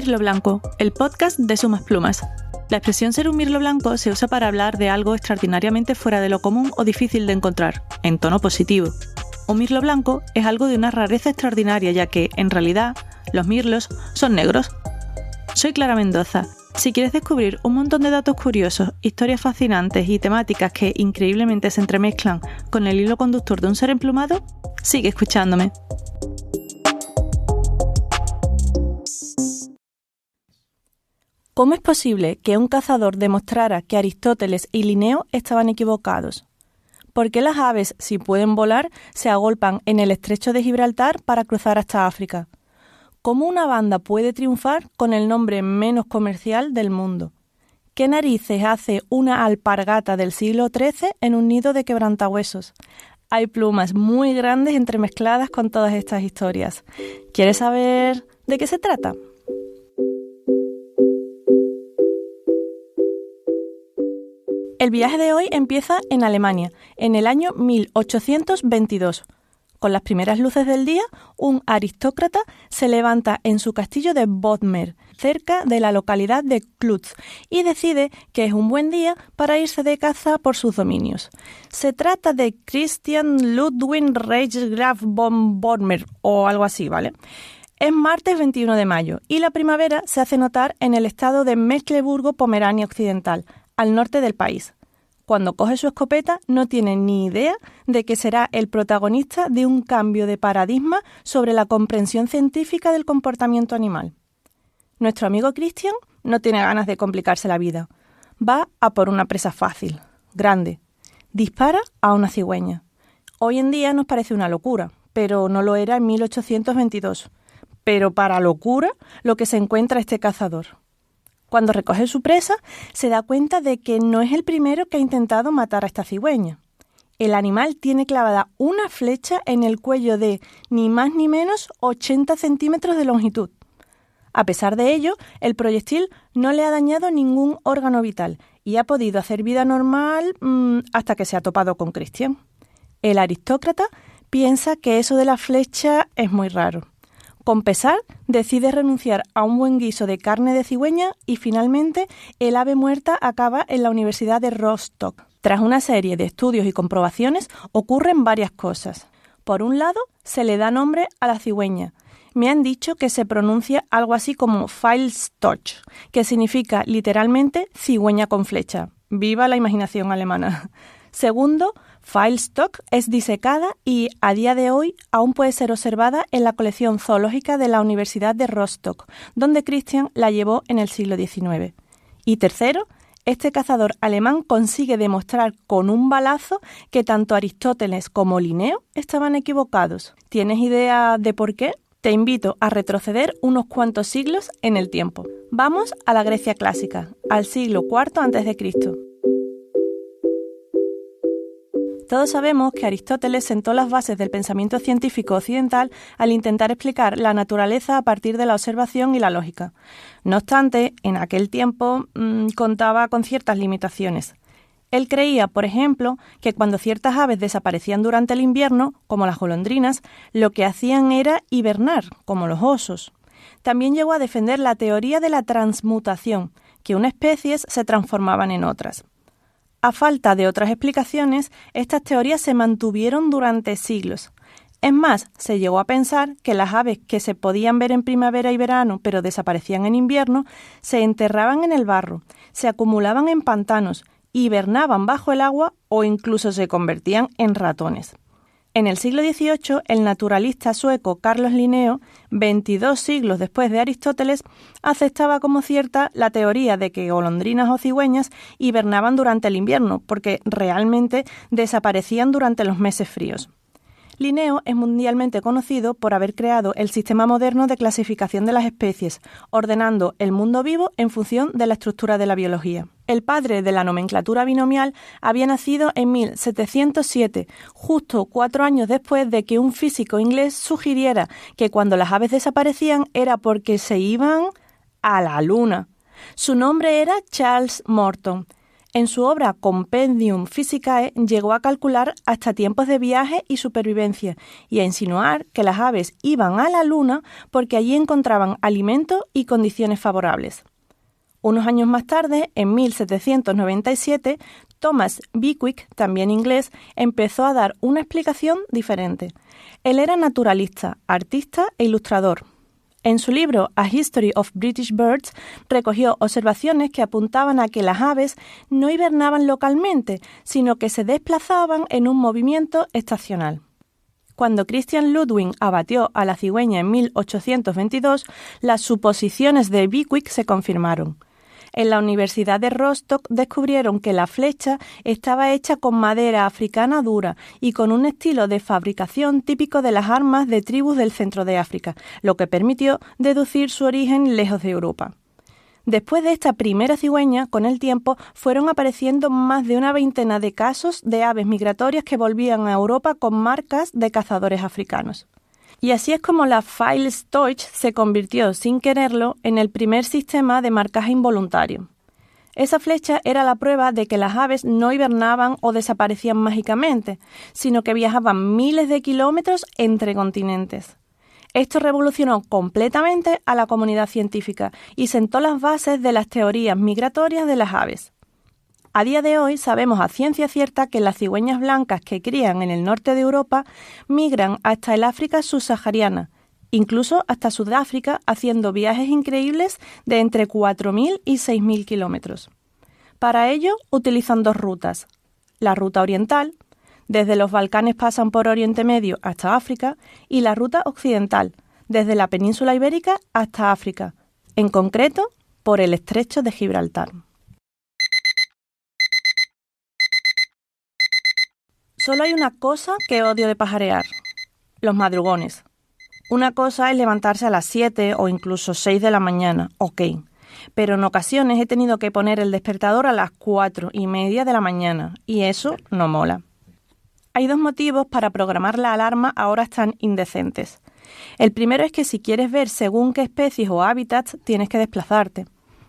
Mirlo Blanco, el podcast de Sumas Plumas. La expresión ser un mirlo blanco se usa para hablar de algo extraordinariamente fuera de lo común o difícil de encontrar, en tono positivo. Un mirlo blanco es algo de una rareza extraordinaria, ya que, en realidad, los mirlos son negros. Soy Clara Mendoza. Si quieres descubrir un montón de datos curiosos, historias fascinantes y temáticas que increíblemente se entremezclan con el hilo conductor de un ser emplumado, sigue escuchándome. ¿Cómo es posible que un cazador demostrara que Aristóteles y Linneo estaban equivocados? ¿Por qué las aves, si pueden volar, se agolpan en el estrecho de Gibraltar para cruzar hasta África? ¿Cómo una banda puede triunfar con el nombre menos comercial del mundo? ¿Qué narices hace una alpargata del siglo XIII en un nido de quebrantahuesos? Hay plumas muy grandes entremezcladas con todas estas historias. ¿Quieres saber de qué se trata? El viaje de hoy empieza en Alemania, en el año 1822. Con las primeras luces del día, un aristócrata se levanta en su castillo de Bodmer, cerca de la localidad de Klutz, y decide que es un buen día para irse de caza por sus dominios. Se trata de Christian Ludwig Reichsgraf von Bodmer, o algo así, ¿vale? Es martes 21 de mayo, y la primavera se hace notar en el estado de Mecklemburgo-Pomerania Occidental, al norte del país. Cuando coge su escopeta no tiene ni idea de que será el protagonista de un cambio de paradigma sobre la comprensión científica del comportamiento animal. Nuestro amigo Christian no tiene ganas de complicarse la vida. Va a por una presa fácil, grande. Dispara a una cigüeña. Hoy en día nos parece una locura, pero no lo era en 1822. Pero para locura lo que se encuentra este cazador. Cuando recoge su presa, se da cuenta de que no es el primero que ha intentado matar a esta cigüeña. El animal tiene clavada una flecha en el cuello de, ni más ni menos, 80 centímetros de longitud. A pesar de ello, el proyectil no le ha dañado ningún órgano vital y ha podido hacer vida normal hasta que se ha topado con Christian. El aristócrata piensa que eso de la flecha es muy raro. Con pesar, decide renunciar a un buen guiso de carne de cigüeña y finalmente el ave muerta acaba en la Universidad de Rostock. Tras una serie de estudios y comprobaciones ocurren varias cosas. Por un lado, se le da nombre a la cigüeña. Me han dicho que se pronuncia algo así como Feilstock, que significa literalmente cigüeña con flecha. ¡Viva la imaginación alemana! Segundo, Feilstock es disecada y, a día de hoy, aún puede ser observada en la colección zoológica de la Universidad de Rostock, donde Christian la llevó en el siglo XIX. Y tercero, este cazador alemán consigue demostrar con un balazo que tanto Aristóteles como Linneo estaban equivocados. ¿Tienes idea de por qué? Te invito a retroceder unos cuantos siglos en el tiempo. Vamos a la Grecia clásica, al siglo IV a.C. Todos sabemos que Aristóteles sentó las bases del pensamiento científico occidental al intentar explicar la naturaleza a partir de la observación y la lógica. No obstante, en aquel tiempo contaba con ciertas limitaciones. Él creía, por ejemplo, que cuando ciertas aves desaparecían durante el invierno, como las golondrinas, lo que hacían era hibernar, como los osos. También llegó a defender la teoría de la transmutación, que unas especies se transformaban en otras. A falta de otras explicaciones, estas teorías se mantuvieron durante siglos. Es más, se llegó a pensar que las aves que se podían ver en primavera y verano, pero desaparecían en invierno, se enterraban en el barro, se acumulaban en pantanos, hibernaban bajo el agua o incluso se convertían en ratones. En el siglo XVIII, el naturalista sueco Carlos Linneo, 22 siglos después de Aristóteles, aceptaba como cierta la teoría de que golondrinas o cigüeñas hibernaban durante el invierno, porque realmente desaparecían durante los meses fríos. Linneo es mundialmente conocido por haber creado el sistema moderno de clasificación de las especies, ordenando el mundo vivo en función de la estructura de la biología. El padre de la nomenclatura binomial había nacido en 1707, justo 4 años después de que un físico inglés sugiriera que cuando las aves desaparecían era porque se iban a la luna. Su nombre era Charles Morton. En su obra Compendium Physicae llegó a calcular hasta tiempos de viaje y supervivencia y a insinuar que las aves iban a la Luna porque allí encontraban alimento y condiciones favorables. Unos años más tarde, en 1797, Thomas Bewick, también inglés, empezó a dar una explicación diferente. Él era naturalista, artista e ilustrador. En su libro A History of British Birds recogió observaciones que apuntaban a que las aves no hibernaban localmente, sino que se desplazaban en un movimiento estacional. Cuando Christian Ludwig abatió a la cigüeña en 1822, las suposiciones de Bewick se confirmaron. En la Universidad de Rostock descubrieron que la flecha estaba hecha con madera africana dura y con un estilo de fabricación típico de las armas de tribus del centro de África, lo que permitió deducir su origen lejos de Europa. Después de esta primera cigüeña, con el tiempo, fueron apareciendo más de una veintena de casos de aves migratorias que volvían a Europa con marcas de cazadores africanos. Y así es como la Pfeil-Stotz se convirtió, sin quererlo, en el primer sistema de marcaje involuntario. Esa flecha era la prueba de que las aves no hibernaban o desaparecían mágicamente, sino que viajaban miles de kilómetros entre continentes. Esto revolucionó completamente a la comunidad científica y sentó las bases de las teorías migratorias de las aves. A día de hoy sabemos a ciencia cierta que las cigüeñas blancas que crían en el norte de Europa migran hasta el África subsahariana, incluso hasta Sudáfrica, haciendo viajes increíbles de entre 4.000 y 6.000 kilómetros. Para ello utilizan dos rutas. La ruta oriental, desde los Balcanes pasan por Oriente Medio hasta África, y la ruta occidental, desde la península ibérica hasta África, en concreto por el estrecho de Gibraltar. Solo hay una cosa que odio de pajarear: los madrugones. Una cosa es levantarse a las 7 o incluso 6 de la mañana, ok, pero en ocasiones he tenido que poner el despertador a las 4:30 de la mañana y eso no mola. Hay dos motivos para programar la alarma a horas tan indecentes. El primero es que si quieres ver según qué especies o hábitats tienes que desplazarte.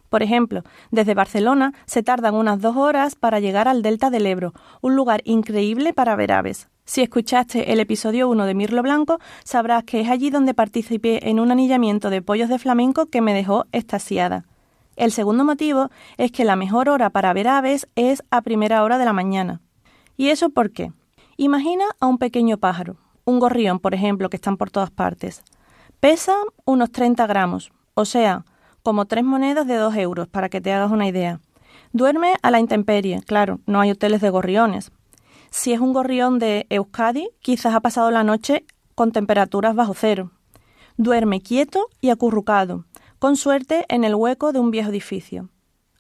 Por ejemplo, desde Barcelona se tardan unas 2 horas para llegar al Delta del Ebro, un lugar increíble para ver aves. Si escuchaste el episodio 1 de Mirlo Blanco, sabrás que es allí donde participé en un anillamiento de pollos de flamenco que me dejó extasiada. El segundo motivo es que la mejor hora para ver aves es a primera hora de la mañana. ¿Y eso por qué? Imagina a un pequeño pájaro, un gorrión, por ejemplo, que están por todas partes. Pesa unos 30 gramos, o sea, como 3 monedas de 2 euros, para que te hagas una idea. Duerme a la intemperie, claro, no hay hoteles de gorriones. Si es un gorrión de Euskadi, quizás ha pasado la noche con temperaturas bajo cero. Duerme quieto y acurrucado, con suerte en el hueco de un viejo edificio.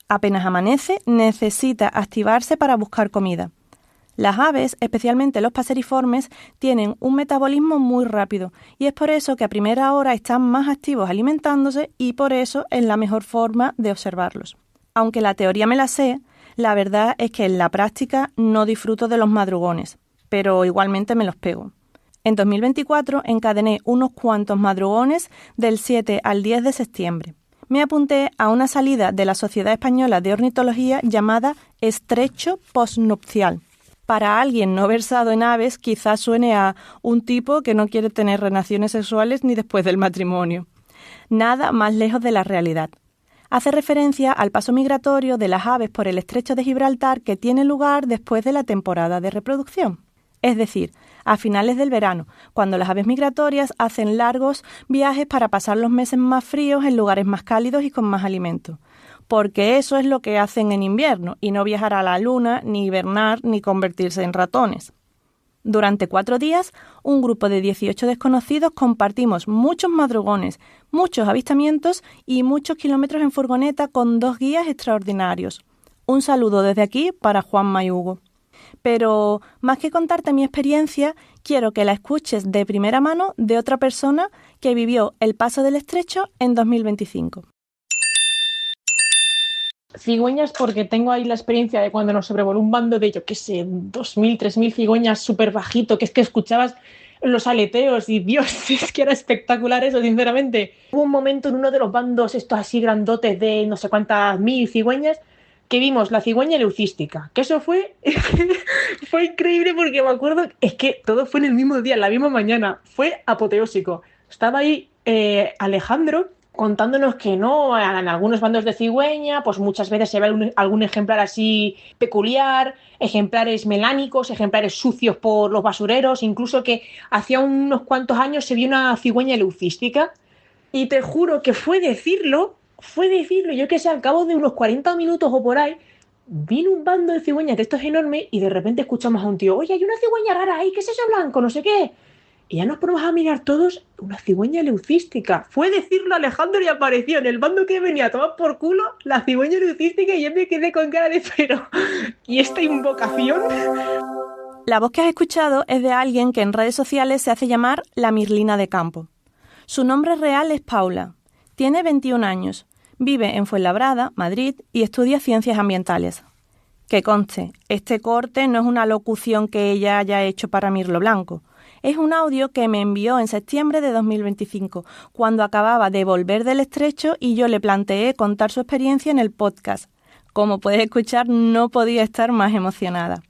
Apenas amanece, necesita activarse para buscar comida. Las aves, especialmente los paseriformes, tienen un metabolismo muy rápido y es por eso que a primera hora están más activos alimentándose y por eso es la mejor forma de observarlos. Aunque la teoría me la sé, la verdad es que en la práctica no disfruto de los madrugones, pero igualmente me los pego. En 2024 encadené unos cuantos madrugones del 7 al 10 de septiembre. Me apunté a una salida de la Sociedad Española de Ornitología llamada Estrecho Postnupcial. Para alguien no versado en aves, quizás suene a un tipo que no quiere tener relaciones sexuales ni después del matrimonio. Nada más lejos de la realidad. Hace referencia al paso migratorio de las aves por el estrecho de Gibraltar que tiene lugar después de la temporada de reproducción. Es decir, a finales del verano, cuando las aves migratorias hacen largos viajes para pasar los meses más fríos en lugares más cálidos y con más alimento. Porque eso es lo que hacen en invierno, y no viajar a la luna, ni hibernar, ni convertirse en ratones. Durante 4 días, un grupo de 18 desconocidos compartimos muchos madrugones, muchos avistamientos y muchos kilómetros en furgoneta con 2 guías extraordinarios. Un saludo desde aquí para Juanma y Hugo. Pero, más que contarte mi experiencia, quiero que la escuches de primera mano de otra persona que vivió el paso del estrecho en 2025. Cigüeñas, porque tengo ahí la experiencia de cuando nos sobrevoló un bando de, 2.000, 3.000 cigüeñas súper bajito, que es que escuchabas los aleteos y Dios, es que era espectacular eso, sinceramente. Hubo un momento en uno de los bandos, estos así grandotes de no sé cuántas 1.000 cigüeñas, que vimos la cigüeña leucística, que eso fue fue increíble porque me acuerdo, es que todo fue en el mismo día, en la misma mañana, fue apoteósico. Estaba ahí Alejandro contándonos que no, en algunos bandos de cigüeña, pues muchas veces se ve algún ejemplar así peculiar, ejemplares melánicos, ejemplares sucios por los basureros, incluso que hacía unos cuantos años se vio una cigüeña leucística, y te juro que fue decirlo, yo que sé, al cabo de unos 40 minutos o por ahí, vino un bando de cigüeñas de estos enormes y de repente escuchamos a un tío, oye, hay una cigüeña rara ahí, ¿qué es eso blanco? No sé qué. Y ya nos ponemos a mirar todos una cigüeña leucística. Fue decirlo a Alejandro y apareció en el bando que venía a tomar por culo la cigüeña leucística y yo me quedé con cara de pero. ¿Y esta invocación? La voz que has escuchado es de alguien que en redes sociales se hace llamar la Mirlina de Campo. Su nombre real es Paula. Tiene 21 años. Vive en Fuenlabrada, Madrid, y estudia ciencias ambientales. Que conste, este corte no es una locución que ella haya hecho para Mirlo Blanco. Es un audio que me envió en septiembre de 2025, cuando acababa de volver del Estrecho y yo le planteé contar su experiencia en el podcast. Como puedes escuchar, no podía estar más emocionada.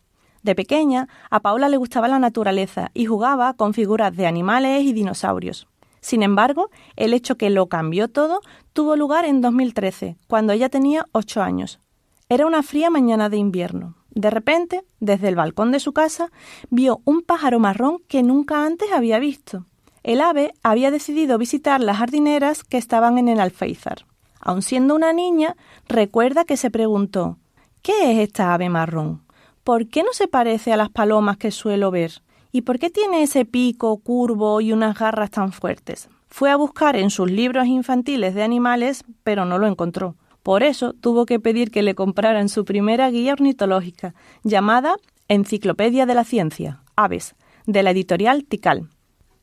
De pequeña, a Paula le gustaba la naturaleza y jugaba con figuras de animales y dinosaurios. Sin embargo, el hecho que lo cambió todo tuvo lugar en 2013, cuando ella tenía 8 años. Era una fría mañana de invierno. De repente, desde el balcón de su casa, vio un pájaro marrón que nunca antes había visto. El ave había decidido visitar las jardineras que estaban en el alféizar. Aun siendo una niña, recuerda que se preguntó, ¿qué es esta ave marrón? ¿Por qué no se parece a las palomas que suelo ver? ¿Y por qué tiene ese pico curvo y unas garras tan fuertes? Fue a buscar en sus libros infantiles de animales, pero no lo encontró. Por eso tuvo que pedir que le compraran su primera guía ornitológica, llamada Enciclopedia de la Ciencia, Aves, de la editorial Tikal.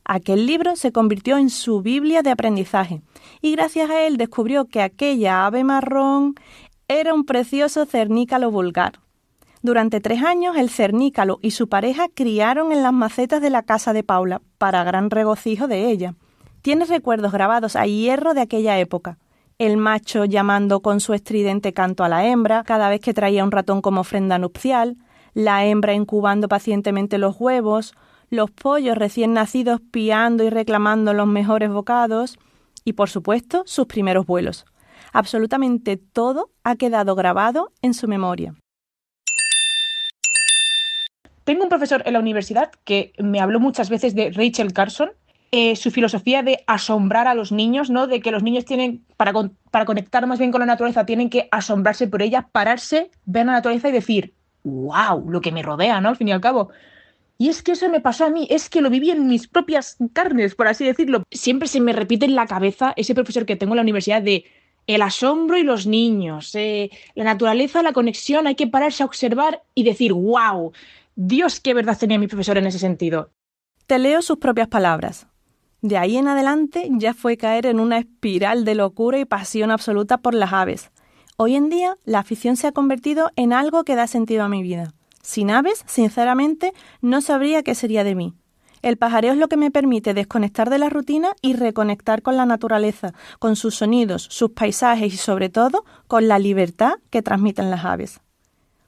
Aquel libro se convirtió en su Biblia de aprendizaje, y gracias a él descubrió que aquella ave marrón era un precioso cernícalo vulgar. Durante 3 años, el cernícalo y su pareja criaron en las macetas de la casa de Paula, para gran regocijo de ella. Tiene recuerdos grabados a hierro de aquella época. El macho llamando con su estridente canto a la hembra cada vez que traía un ratón como ofrenda nupcial, la hembra incubando pacientemente los huevos, los pollos recién nacidos piando y reclamando los mejores bocados y, por supuesto, sus primeros vuelos. Absolutamente todo ha quedado grabado en su memoria. Tengo un profesor en la universidad que me habló muchas veces de Rachel Carson, su filosofía de asombrar a los niños, ¿no? De que los niños tienen, para conectar más bien con la naturaleza, tienen que asombrarse por ella, pararse, ver la naturaleza y decir, ¡wow! Lo que me rodea, ¿no? Al fin y al cabo. Y es que eso me pasó a mí, es que lo viví en mis propias carnes, por así decirlo. Siempre se me repite en la cabeza ese profesor que tengo en la universidad de el asombro y los niños, la naturaleza, la conexión, hay que pararse a observar y decir, ¡wow! Dios, qué verdad tenía mi profesor en ese sentido. Te leo sus propias palabras. De ahí en adelante ya fue caer en una espiral de locura y pasión absoluta por las aves. Hoy en día la afición se ha convertido en algo que da sentido a mi vida. Sin aves, sinceramente, no sabría qué sería de mí. El pajareo es lo que me permite desconectar de la rutina y reconectar con la naturaleza, con sus sonidos, sus paisajes y sobre todo con la libertad que transmiten las aves.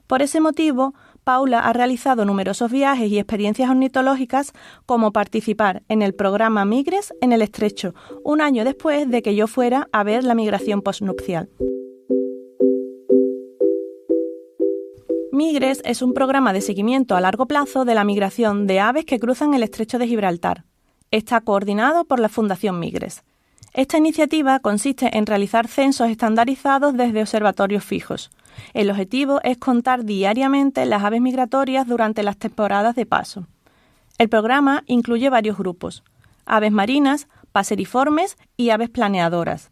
Por ese motivo, Paula ha realizado numerosos viajes y experiencias ornitológicas, como participar en el programa Migres en el Estrecho, un año después de que yo fuera a ver la migración postnupcial. Migres es un programa de seguimiento a largo plazo de la migración de aves que cruzan el Estrecho de Gibraltar. Está coordinado por la Fundación Migres. Esta iniciativa consiste en realizar censos estandarizados desde observatorios fijos. El objetivo es contar diariamente las aves migratorias durante las temporadas de paso. El programa incluye varios grupos: aves marinas, paseriformes y aves planeadoras.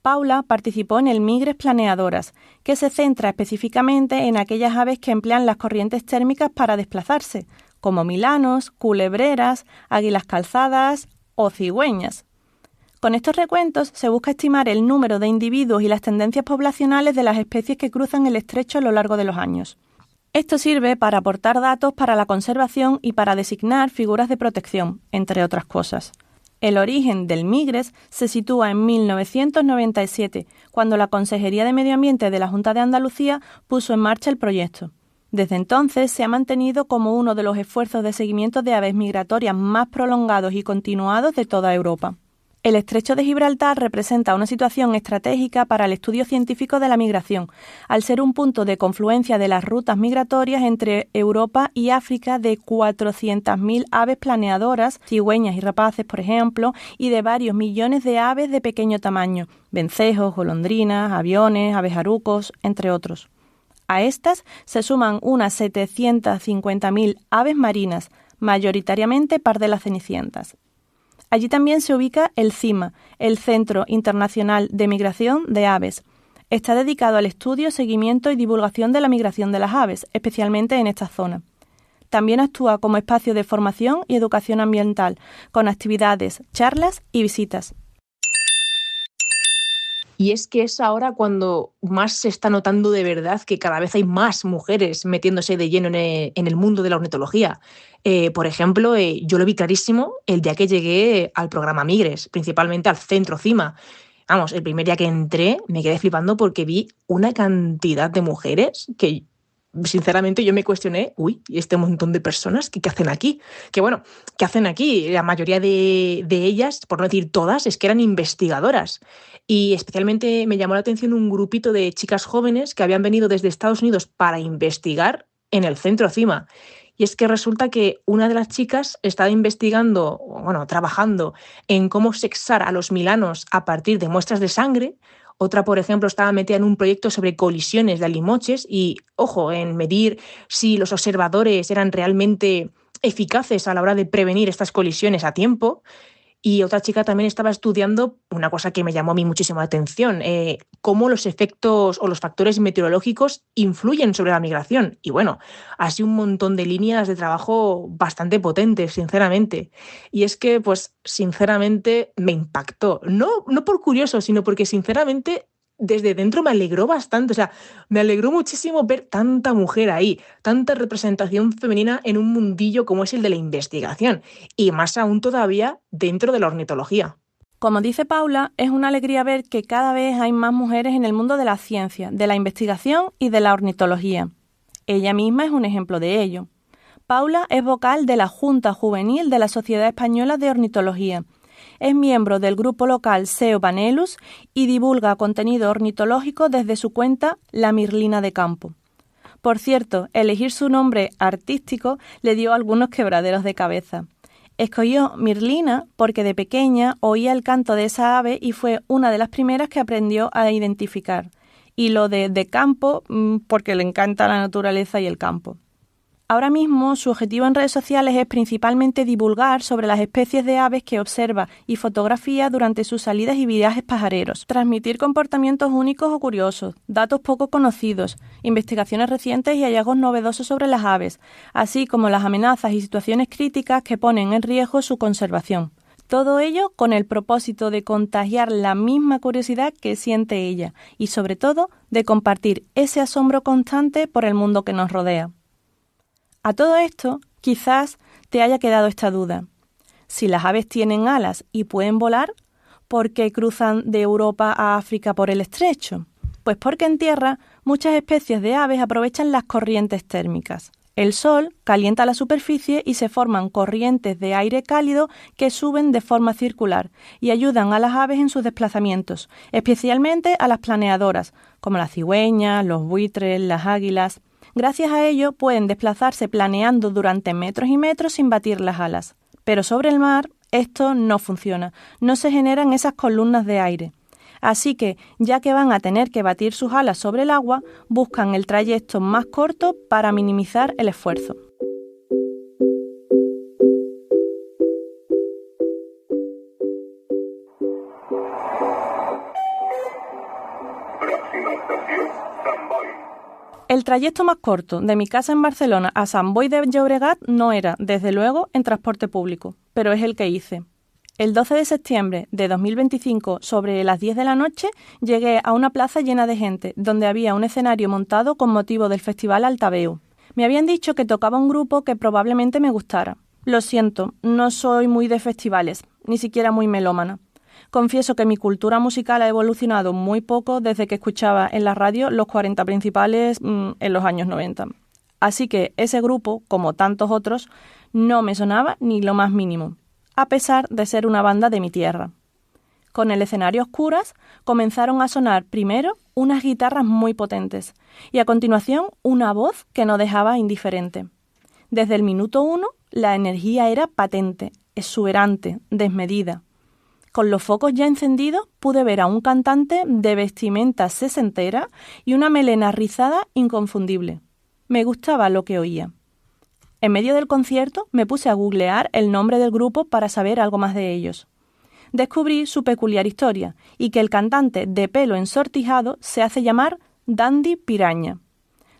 Paula participó en el Migres Planeadoras, que se centra específicamente en aquellas aves que emplean las corrientes térmicas para desplazarse, como milanos, culebreras, águilas calzadas o cigüeñas. Con estos recuentos se busca estimar el número de individuos y las tendencias poblacionales de las especies que cruzan el estrecho a lo largo de los años. Esto sirve para aportar datos para la conservación y para designar figuras de protección, entre otras cosas. El origen del Migres se sitúa en 1997, cuando la Consejería de Medio Ambiente de la Junta de Andalucía puso en marcha el proyecto. Desde entonces se ha mantenido como uno de los esfuerzos de seguimiento de aves migratorias más prolongados y continuados de toda Europa. El Estrecho de Gibraltar representa una situación estratégica para el estudio científico de la migración, al ser un punto de confluencia de las rutas migratorias entre Europa y África de 400.000 aves planeadoras, cigüeñas y rapaces, por ejemplo, y de varios millones de aves de pequeño tamaño, vencejos, golondrinas, aviones, abejarucos, entre otros. A estas se suman unas 750.000 aves marinas, mayoritariamente pardelas cenicientas. Allí también se ubica el CIMA, el Centro Internacional de Migración de Aves. Está dedicado al estudio, seguimiento y divulgación de la migración de las aves, especialmente en esta zona. También actúa como espacio de formación y educación ambiental, con actividades, charlas y visitas. Y es que es ahora cuando más se está notando de verdad que cada vez hay más mujeres metiéndose de lleno en el mundo de la ornitología. Por ejemplo, yo lo vi clarísimo el día que llegué al programa Migres, principalmente al centro CIMA. Vamos, el primer día que entré me quedé flipando porque vi una cantidad de mujeres que, sinceramente, yo me cuestioné, ¿y este montón de personas qué hacen aquí? Que bueno, ¿qué hacen aquí? La mayoría de ellas, por no decir todas, es que eran investigadoras. Y especialmente me llamó la atención un grupito de chicas jóvenes que habían venido desde Estados Unidos para investigar en el centro CIMA. Y es que resulta que una de las chicas estaba investigando, trabajando en cómo sexar a los milanos a partir de muestras de sangre. Otra, por ejemplo, estaba metida en un proyecto sobre colisiones de alimoches y, ojo, en medir si los observadores eran realmente eficaces a la hora de prevenir estas colisiones a tiempo. Y otra chica también estaba estudiando una cosa que me llamó a mí muchísimo la atención, cómo los efectos o los factores meteorológicos influyen sobre la migración. Y bueno, así un montón de líneas de trabajo bastante potentes, sinceramente. Y es que, pues, sinceramente, me impactó. No por curioso, sino porque, sinceramente, desde dentro me alegró bastante. O sea, me alegró muchísimo ver tanta mujer ahí, tanta representación femenina en un mundillo como es el de la investigación. Y más aún todavía dentro de la ornitología. Como dice Paula, es una alegría ver que cada vez hay más mujeres en el mundo de la ciencia, de la investigación y de la ornitología. Ella misma es un ejemplo de ello. Paula es vocal de la Junta Juvenil de la Sociedad Española de Ornitología. Es miembro del grupo local SEO Panelus y divulga contenido ornitológico desde su cuenta La Mirlina de Campo. Por cierto, elegir su nombre artístico le dio algunos quebraderos de cabeza. Escogió Mirlina porque de pequeña oía el canto de esa ave y fue una de las primeras que aprendió a identificar. Y lo de campo porque le encanta la naturaleza y el campo. Ahora mismo su objetivo en redes sociales es principalmente divulgar sobre las especies de aves que observa y fotografía durante sus salidas y viajes pajareros, transmitir comportamientos únicos o curiosos, datos poco conocidos, investigaciones recientes y hallazgos novedosos sobre las aves, así como las amenazas y situaciones críticas que ponen en riesgo su conservación. Todo ello con el propósito de contagiar la misma curiosidad que siente ella y, sobre todo, de compartir ese asombro constante por el mundo que nos rodea. A todo esto, quizás te haya quedado esta duda. Si las aves tienen alas y pueden volar, ¿por qué cruzan de Europa a África por el estrecho? Pues porque en tierra muchas especies de aves aprovechan las corrientes térmicas. El sol calienta la superficie y se forman corrientes de aire cálido que suben de forma circular y ayudan a las aves en sus desplazamientos, especialmente a las planeadoras, como las cigüeñas, los buitres, las águilas. Gracias a ello pueden desplazarse planeando durante metros y metros sin batir las alas. Pero sobre el mar esto no funciona, no se generan esas columnas de aire. Así que, ya que van a tener que batir sus alas sobre el agua, buscan el trayecto más corto para minimizar el esfuerzo. El trayecto más corto de mi casa en Barcelona a Sant Boi de Llobregat no era, desde luego, en transporte público, pero es el que hice. El 12 de septiembre de 2025, sobre las 10 de la noche, llegué a una plaza llena de gente, donde había un escenario montado con motivo del Festival Altaveu. Me habían dicho que tocaba un grupo que probablemente me gustara. Lo siento, no soy muy de festivales, ni siquiera muy melómana. Confieso que mi cultura musical ha evolucionado muy poco desde que escuchaba en la radio los 40 principales en los años 90. Así que ese grupo, como tantos otros, no me sonaba ni lo más mínimo, a pesar de ser una banda de mi tierra. Con el escenario a oscuras, comenzaron a sonar primero unas guitarras muy potentes y a continuación una voz que no dejaba indiferente. Desde el minuto 1, la energía era patente, exuberante, desmedida. Con los focos ya encendidos, pude ver a un cantante de vestimenta sesentera y una melena rizada inconfundible. Me gustaba lo que oía. En medio del concierto me puse a googlear el nombre del grupo para saber algo más de ellos. Descubrí su peculiar historia y que el cantante de pelo ensortijado se hace llamar Dandy Piraña.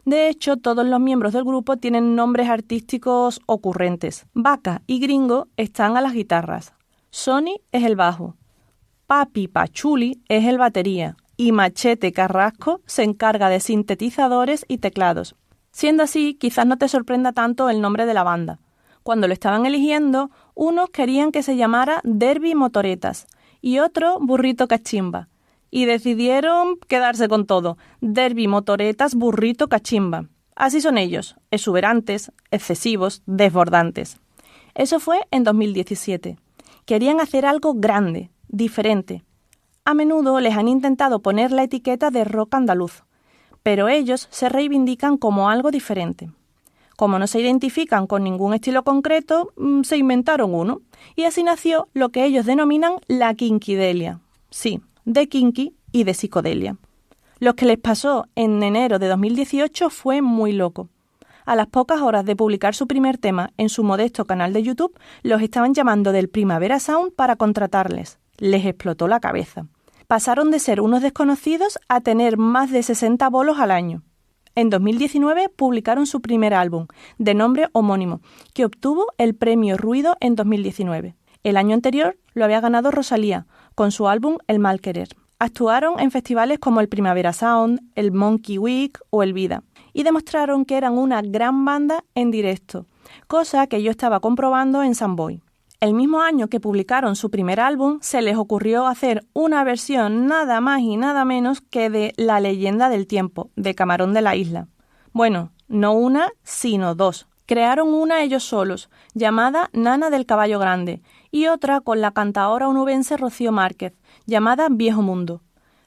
De hecho, todos los miembros del grupo tienen nombres artísticos ocurrentes. Vaca y Gringo están a las guitarras. Sony es el bajo. Papi Pachuli es el batería. Y Machete Carrasco se encarga de sintetizadores y teclados. Siendo así, quizás no te sorprenda tanto el nombre de la banda. Cuando lo estaban eligiendo, unos querían que se llamara Derby Motoretas y otros Burrito Cachimba. Y decidieron quedarse con todo. Derby Motoretas Burrito Cachimba. Así son ellos, exuberantes, excesivos, desbordantes. Eso fue en 2017. Querían hacer algo grande, diferente. A menudo les han intentado poner la etiqueta de rock andaluz, pero ellos se reivindican como algo diferente. Como no se identifican con ningún estilo concreto, se inventaron uno, y así nació lo que ellos denominan la kinkidelia. Sí, de kinky y de psicodelia. Lo que les pasó en enero de 2018 fue muy loco. A las pocas horas de publicar su primer tema en su modesto canal de YouTube, los estaban llamando del Primavera Sound para contratarles. Les explotó la cabeza. Pasaron de ser unos desconocidos a tener más de 60 bolos al año. En 2019 publicaron su primer álbum, de nombre homónimo, que obtuvo el premio Ruido en 2019. El año anterior lo había ganado Rosalía, con su álbum El Mal Querer. Actuaron en festivales como el Primavera Sound, el Monkey Week o el Vida, y demostraron que eran una gran banda en directo, cosa que yo estaba comprobando en Samboy. El mismo año que publicaron su primer álbum, se les ocurrió hacer una versión nada más y nada menos que de La Leyenda del Tiempo, de Camarón de la Isla. Bueno, no una, sino dos. Crearon una ellos solos, llamada Nana del Caballo Grande, y otra con la cantaora onubense Rocío Márquez, llamada Viejo Mundo.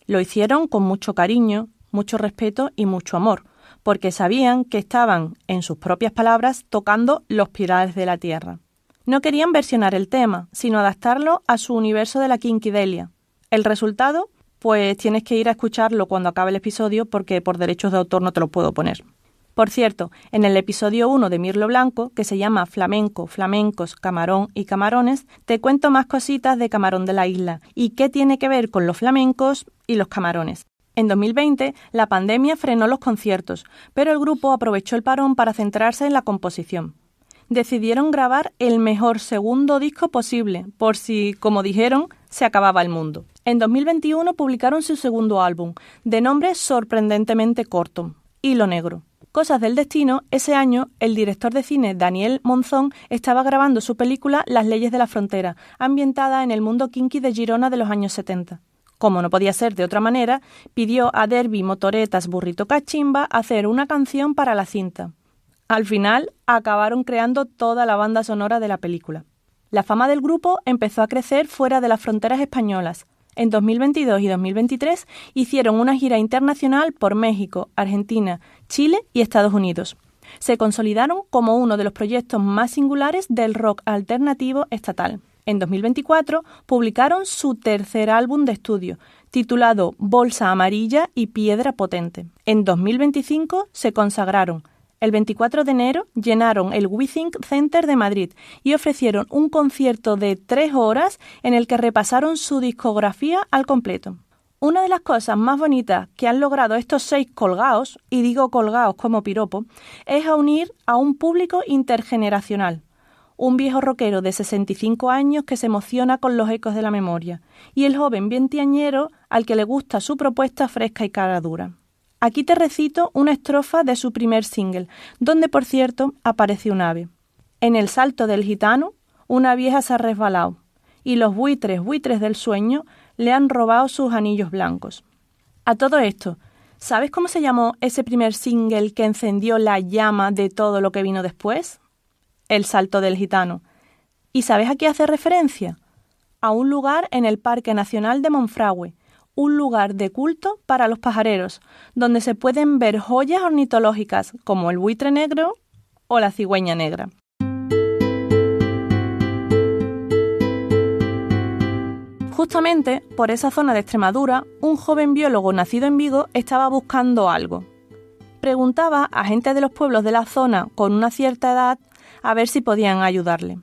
Lo hicieron con mucho cariño, mucho respeto y mucho amor, porque sabían que estaban, en sus propias palabras, tocando los pilares de la tierra. No querían versionar el tema, sino adaptarlo a su universo de la kinkidelia. El resultado, pues tienes que ir a escucharlo cuando acabe el episodio porque por derechos de autor no te lo puedo poner. Por cierto, en el episodio 1 de Mirlo Blanco, que se llama Flamenco, Flamencos, Camarón y Camarones, te cuento más cositas de Camarón de la Isla y qué tiene que ver con los flamencos y los camarones. En 2020, la pandemia frenó los conciertos, pero el grupo aprovechó el parón para centrarse en la composición. Decidieron grabar el mejor segundo disco posible, por si, como dijeron, se acababa el mundo. En 2021 publicaron su segundo álbum, de nombre sorprendentemente corto, Hilo Negro. Cosas del destino, ese año el director de cine Daniel Monzón estaba grabando su película Las leyes de la frontera, ambientada en el mundo kinky de Girona de los años 70. Como no podía ser de otra manera, pidió a Derby Motoretas Burrito Cachimba hacer una canción para la cinta. Al final, acabaron creando toda la banda sonora de la película. La fama del grupo empezó a crecer fuera de las fronteras españolas. En 2022 y 2023 hicieron una gira internacional por México, Argentina, Chile y Estados Unidos. Se consolidaron como uno de los proyectos más singulares del rock alternativo estatal. En 2024 publicaron su tercer álbum de estudio, titulado Bolsa Amarilla y Piedra Potente. En 2025 se consagraron. El 24 de enero llenaron el WeThink Center de Madrid y ofrecieron un concierto de 3 horas en el que repasaron su discografía al completo. Una de las cosas más bonitas que han logrado estos 6 colgados, y digo colgados como piropo, es unir a un público intergeneracional. Un viejo rockero de 65 años que se emociona con los ecos de la memoria y el joven veinteañero al que le gusta su propuesta fresca y cara dura. Aquí te recito una estrofa de su primer single, donde, por cierto, aparece un ave. En el salto del gitano, una vieja se ha resbalado, y los buitres del sueño le han robado sus anillos blancos. A todo esto, ¿sabes cómo se llamó ese primer single que encendió la llama de todo lo que vino después? El Salto del Gitano. ¿Y sabes a qué hace referencia? A un lugar en el Parque Nacional de Monfragüe, un lugar de culto para los pajareros, donde se pueden ver joyas ornitológicas como el buitre negro o la cigüeña negra. Justamente por esa zona de Extremadura, un joven biólogo nacido en Vigo estaba buscando algo. Preguntaba a gente de los pueblos de la zona con una cierta edad a ver si podían ayudarle.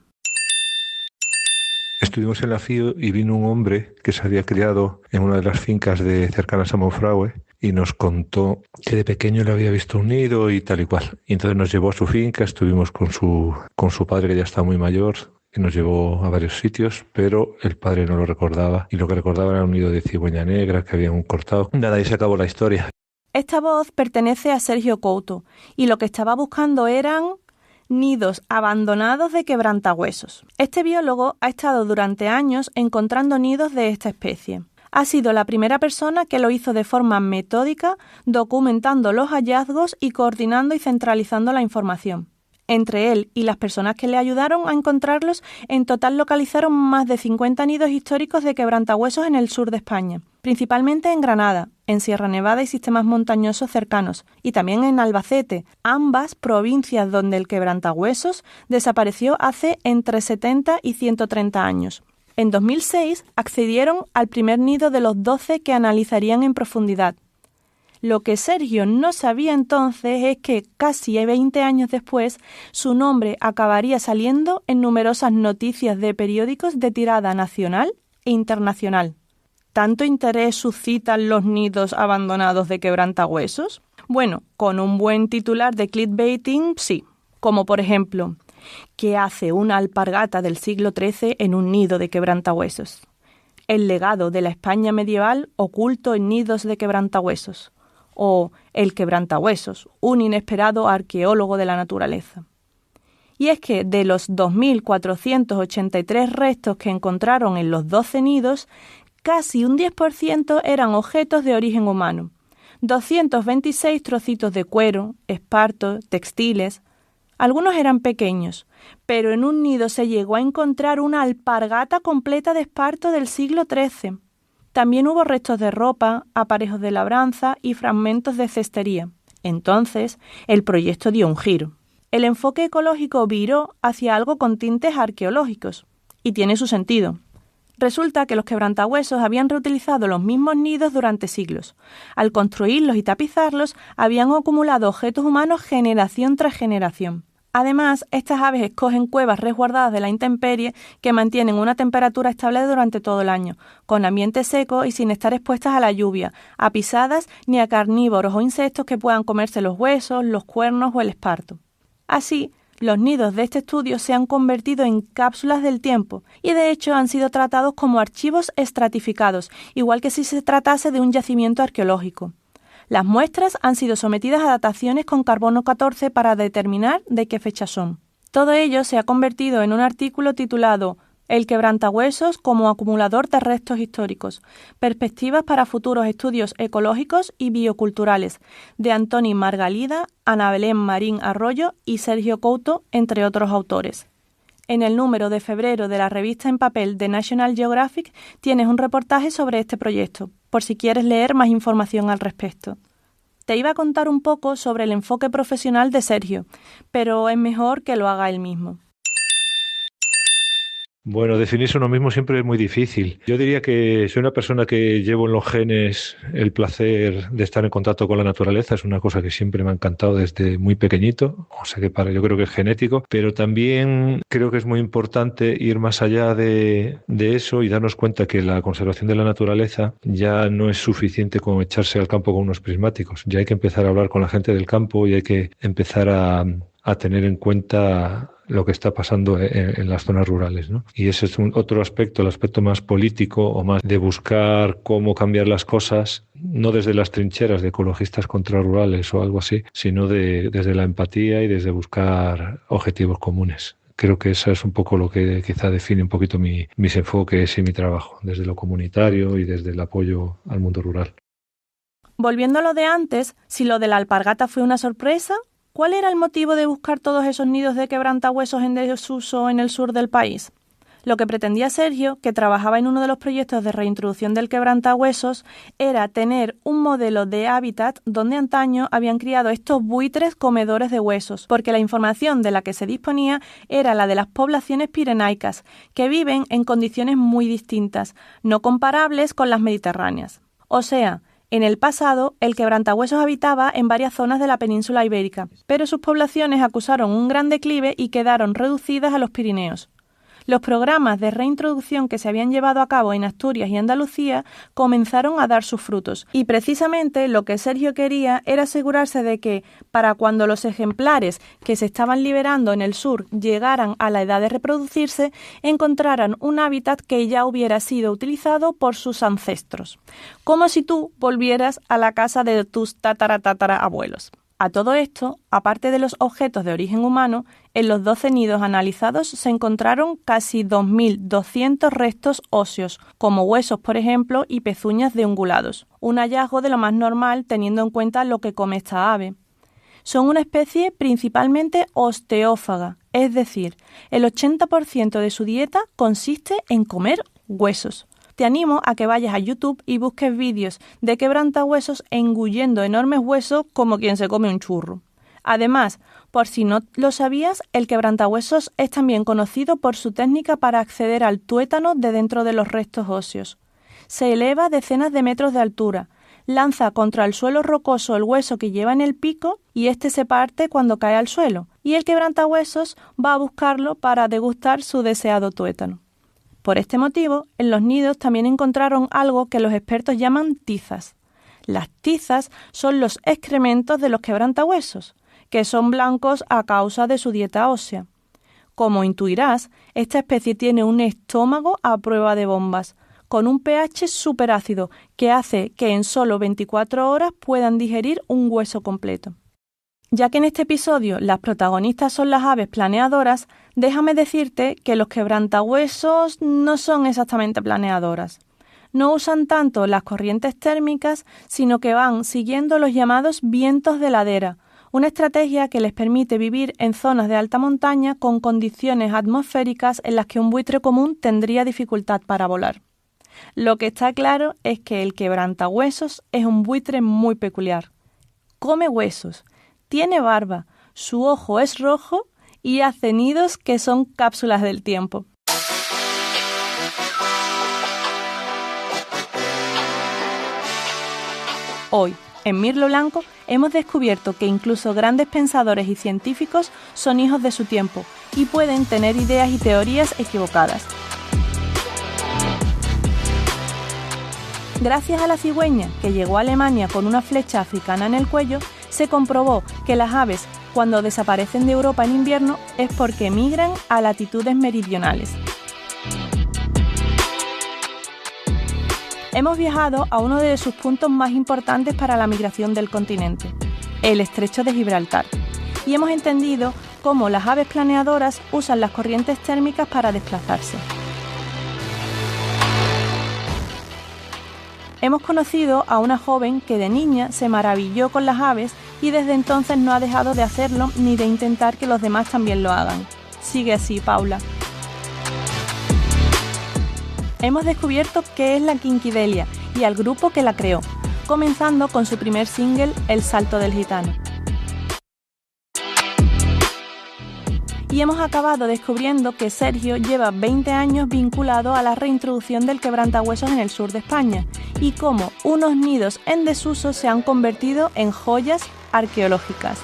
Estuvimos en la FIO y vino un hombre que se había criado en una de las fincas cercanas a Monfragüe y nos contó que de pequeño le había visto un nido y tal y cual. Y entonces nos llevó a su finca, estuvimos con su padre, que ya está muy mayor, que nos llevó a varios sitios, pero el padre no lo recordaba y lo que recordaba era un nido de cigüeña negra que habían cortado. Nada, ahí se acabó la historia. Esta voz pertenece a Sergio Couto y lo que estaba buscando eran nidos abandonados de quebrantahuesos. Este biólogo ha estado durante años encontrando nidos de esta especie. Ha sido la primera persona que lo hizo de forma metódica, documentando los hallazgos y coordinando y centralizando la información. Entre él y las personas que le ayudaron a encontrarlos, en total localizaron más de 50 nidos históricos de quebrantahuesos en el sur de España, principalmente en Granada, en Sierra Nevada y sistemas montañosos cercanos, y también en Albacete, ambas provincias donde el quebrantahuesos desapareció hace entre 70 y 130 años. En 2006 accedieron al primer nido de los 12 que analizarían en profundidad. Lo que Sergio no sabía entonces es que casi 20 años después su nombre acabaría saliendo en numerosas noticias de periódicos de tirada nacional e internacional. ¿Tanto interés suscitan los nidos abandonados de quebrantahuesos? Bueno, con un buen titular de clickbaiting, sí. Como por ejemplo, ¿qué hace una alpargata del siglo XIII en un nido de quebrantahuesos? El legado de la España medieval oculto en nidos de quebrantahuesos. O el quebrantahuesos, un inesperado arqueólogo de la naturaleza. Y es que de los 2.483 restos que encontraron en los 12 nidos, casi un 10% eran objetos de origen humano. 226 trocitos de cuero, esparto, textiles. Algunos eran pequeños, pero en un nido se llegó a encontrar una alpargata completa de esparto del siglo XIII. También hubo restos de ropa, aparejos de labranza y fragmentos de cestería. Entonces, el proyecto dio un giro. El enfoque ecológico viró hacia algo con tintes arqueológicos. Y tiene su sentido. Resulta que los quebrantahuesos habían reutilizado los mismos nidos durante siglos. Al construirlos y tapizarlos, habían acumulado objetos humanos generación tras generación. Además, estas aves escogen cuevas resguardadas de la intemperie que mantienen una temperatura estable durante todo el año, con ambiente seco y sin estar expuestas a la lluvia, a pisadas ni a carnívoros o insectos que puedan comerse los huesos, los cuernos o el esparto. Así, los nidos de este estudio se han convertido en cápsulas del tiempo y de hecho han sido tratados como archivos estratificados, igual que si se tratase de un yacimiento arqueológico. Las muestras han sido sometidas a dataciones con carbono 14 para determinar de qué fecha son. Todo ello se ha convertido en un artículo titulado El quebrantahuesos como acumulador de restos históricos, perspectivas para futuros estudios ecológicos y bioculturales, de Antoni Margalida, Ana Belén Marín Arroyo y Sergio Couto, entre otros autores. En el número de febrero de la revista en papel de National Geographic tienes un reportaje sobre este proyecto, por si quieres leer más información al respecto. Te iba a contar un poco sobre el enfoque profesional de Sergio, pero es mejor que lo haga él mismo. Bueno, definirse uno mismo siempre es muy difícil. Yo diría que soy una persona que llevo en los genes el placer de estar en contacto con la naturaleza. Es una cosa que siempre me ha encantado desde muy pequeñito. O sea que yo creo que es genético. Pero también creo que es muy importante ir más allá de eso y darnos cuenta que la conservación de la naturaleza ya no es suficiente con echarse al campo con unos prismáticos. Ya hay que empezar a hablar con la gente del campo y hay que empezar a tener en cuenta lo que está pasando en las zonas rurales, ¿no? Y ese es otro aspecto, el aspecto más político o más de buscar cómo cambiar las cosas, no desde las trincheras de ecologistas contrarurales o algo así, sino desde la empatía y desde buscar objetivos comunes, Creo que eso es un poco lo que quizá define un poquito mis enfoques y mi trabajo, desde lo comunitario y desde el apoyo al mundo rural. Volviendo a lo de antes, si lo de la alpargata fue una sorpresa, ¿cuál era el motivo de buscar todos esos nidos de quebrantahuesos en desuso en el sur del país? Lo que pretendía Sergio, que trabajaba en uno de los proyectos de reintroducción del quebrantahuesos, era tener un modelo de hábitat donde antaño habían criado estos buitres comedores de huesos, porque la información de la que se disponía era la de las poblaciones pirenaicas, que viven en condiciones muy distintas, no comparables con las mediterráneas. O sea, en el pasado, el quebrantahuesos habitaba en varias zonas de la península ibérica, pero sus poblaciones acusaron un gran declive y quedaron reducidas a los Pirineos. Los programas de reintroducción que se habían llevado a cabo en Asturias y Andalucía comenzaron a dar sus frutos, y precisamente lo que Sergio quería era asegurarse de que, para cuando los ejemplares que se estaban liberando en el sur llegaran a la edad de reproducirse, encontraran un hábitat que ya hubiera sido utilizado por sus ancestros, como si tú volvieras a la casa de tus tataratatarabuelos. A todo esto, aparte de los objetos de origen humano, en los 12 nidos analizados se encontraron casi 2.200 restos óseos, como huesos, por ejemplo, y pezuñas de ungulados. Un hallazgo de lo más normal teniendo en cuenta lo que come esta ave. Son una especie principalmente osteófaga, es decir, el 80% de su dieta consiste en comer huesos. Te animo a que vayas a YouTube y busques vídeos de quebrantahuesos engullendo enormes huesos como quien se come un churro. Además, por si no lo sabías, el quebrantahuesos es también conocido por su técnica para acceder al tuétano de dentro de los restos óseos. Se eleva decenas de metros de altura, lanza contra el suelo rocoso el hueso que lleva en el pico y este se parte cuando cae al suelo, y el quebrantahuesos va a buscarlo para degustar su deseado tuétano. Por este motivo, en los nidos también encontraron algo que los expertos llaman tizas. Las tizas son los excrementos de los quebrantahuesos, que son blancos a causa de su dieta ósea. Como intuirás, esta especie tiene un estómago a prueba de bombas, con un pH superácido que hace que en solo 24 horas puedan digerir un hueso completo. Ya que en este episodio las protagonistas son las aves planeadoras, déjame decirte que los quebrantahuesos no son exactamente planeadoras. No usan tanto las corrientes térmicas, sino que van siguiendo los llamados vientos de ladera, una estrategia que les permite vivir en zonas de alta montaña con condiciones atmosféricas en las que un buitre común tendría dificultad para volar. Lo que está claro es que el quebrantahuesos es un buitre muy peculiar. Come huesos, tiene barba, su ojo es rojo y hace nidos que son cápsulas del tiempo. Hoy, en Mirlo Blanco, hemos descubierto que incluso grandes pensadores y científicos son hijos de su tiempo y pueden tener ideas y teorías equivocadas. Gracias a la cigüeña, que llegó a Alemania con una flecha africana en el cuello, se comprobó que las aves, cuando desaparecen de Europa en invierno, es porque migran a latitudes meridionales. Hemos viajado a uno de sus puntos más importantes para la migración del continente, el Estrecho de Gibraltar, y hemos entendido cómo las aves planeadoras usan las corrientes térmicas para desplazarse. Hemos conocido a una joven que de niña se maravilló con las aves y desde entonces no ha dejado de hacerlo ni de intentar que los demás también lo hagan. Sigue así, Paula. Hemos descubierto qué es la quinquidelia y al grupo que la creó, comenzando con su primer single, El Salto del Gitano. Y hemos acabado descubriendo que Sergio lleva 20 años vinculado a la reintroducción del quebrantahuesos en el sur de España y cómo unos nidos en desuso se han convertido en joyas arqueológicas.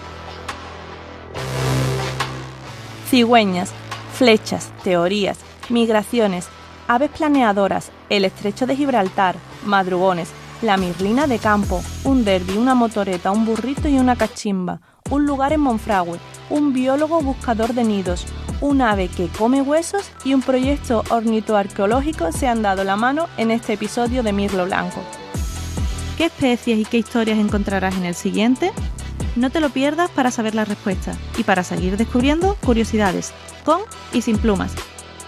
Cigüeñas, flechas, teorías, migraciones, aves planeadoras, el Estrecho de Gibraltar, madrugones, la mirlina de campo, un derbi, una motoreta, un burrito y una cachimba, un lugar en Monfragüe, un biólogo buscador de nidos, un ave que come huesos y un proyecto ornitoarqueológico se han dado la mano en este episodio de Mirlo Blanco. ¿Qué especies y qué historias encontrarás en el siguiente? No te lo pierdas para saber la respuesta y para seguir descubriendo curiosidades, con y sin plumas.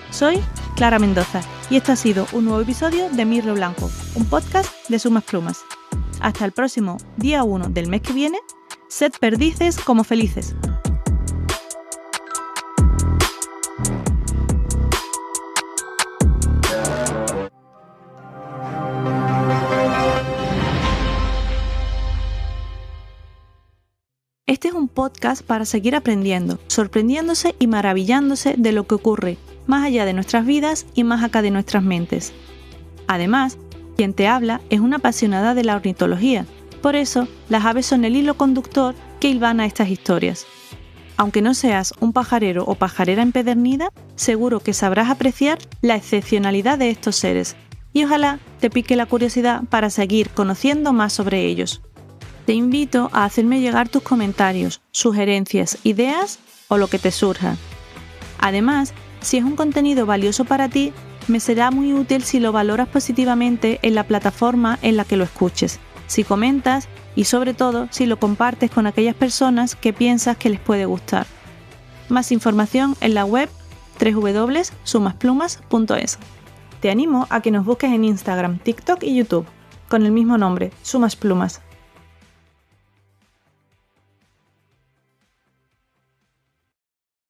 Soy Clara Mendoza y esto ha sido un nuevo episodio de Mirlo Blanco, un podcast de Sumas Plumas. Hasta el próximo día 1 del mes que viene, sed perdices como felices. Este es un podcast para seguir aprendiendo, sorprendiéndose y maravillándose de lo que ocurre más allá de nuestras vidas y más acá de nuestras mentes. Además, quien te habla es una apasionada de la ornitología, por eso las aves son el hilo conductor que hilvana estas historias. Aunque no seas un pajarero o pajarera empedernida, seguro que sabrás apreciar la excepcionalidad de estos seres y ojalá te pique la curiosidad para seguir conociendo más sobre ellos. Te invito a hacerme llegar tus comentarios, sugerencias, ideas o lo que te surja. Además, si es un contenido valioso para ti, me será muy útil si lo valoras positivamente en la plataforma en la que lo escuches, si comentas y sobre todo si lo compartes con aquellas personas que piensas que les puede gustar. Más información en la web www.sumasplumas.es. Te animo a que nos busques en Instagram, TikTok y YouTube, con el mismo nombre, Sumas Plumas.